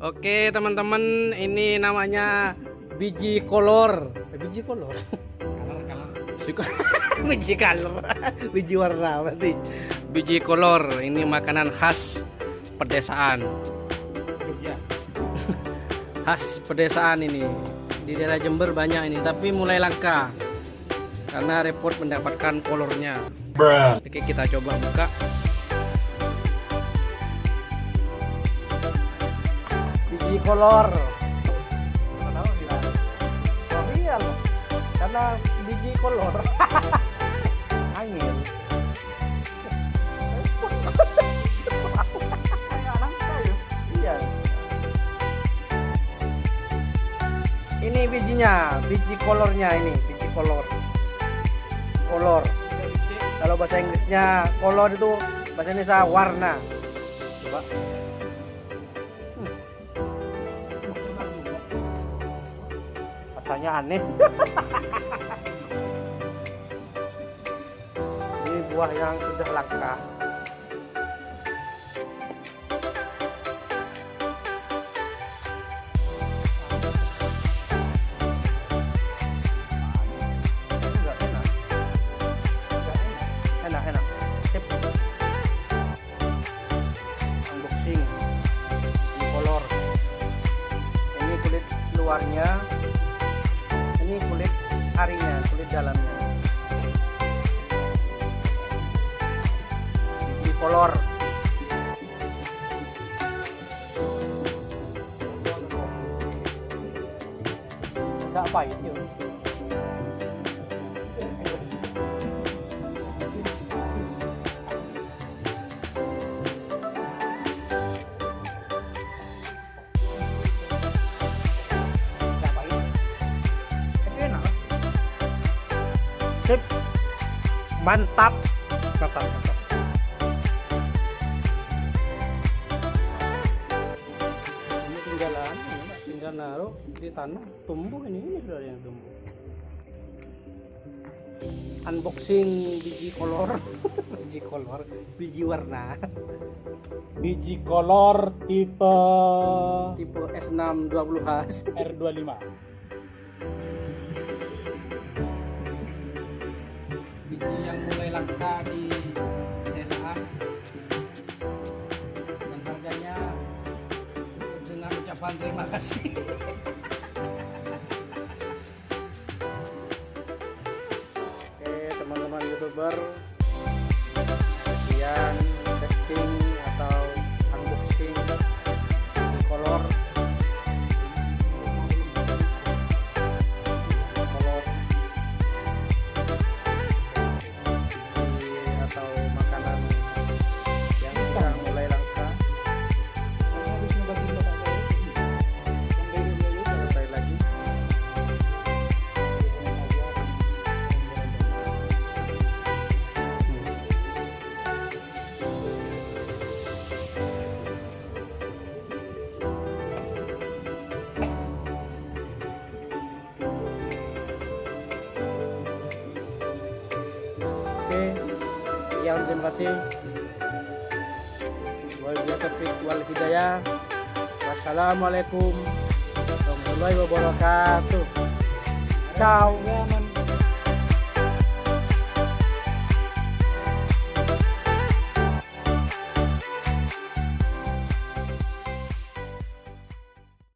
Oke teman-teman, ini namanya biji kolor. Biji kolor. Biji kolor. Biji warna berarti. Biji kolor ini makanan khas pedesaan. Khas pedesaan ini. Di daerah Jember banyak ini, tapi mulai langka karena repot mendapatkan kolornya. Oke, kita coba buka. Biji kolor. Oh iya, karena biji kolor. Angin. Iya. Ini bijinya, biji kolornya ini, biji kolor. Kolor. Kalau bahasa Inggrisnya kolor itu bahasa Indonesia warna. Coba. Rasanya aneh. Ini buah yang sudah langka. Enak. Sip. Unboxing ini kolor. Ini kulit luarnya, ini kulit arinya, kulit dalamnya. Biji kolor. Enggak pahit yuk. Sip. Mantap. Ini tinggal naruh di tanah, tumbuh ini sudah yang tumbuh. Unboxing biji kolor. Biji kolor, biji warna. Biji kolor tipe S620H R25. biji yang mulai langka di pedesaan dan harganya dengan ucapan terima kasih. Oke teman-teman YouTuber, sekian testing atau unboxing biji kolor. Atau makanan yang sudah mulai langka. Selesai lagi. Oke. Sekian, terima kasih. Wabillahi taufiq wal hidayah. Wassalamualaikum warahmatullahi wabarakatuh. Ciao.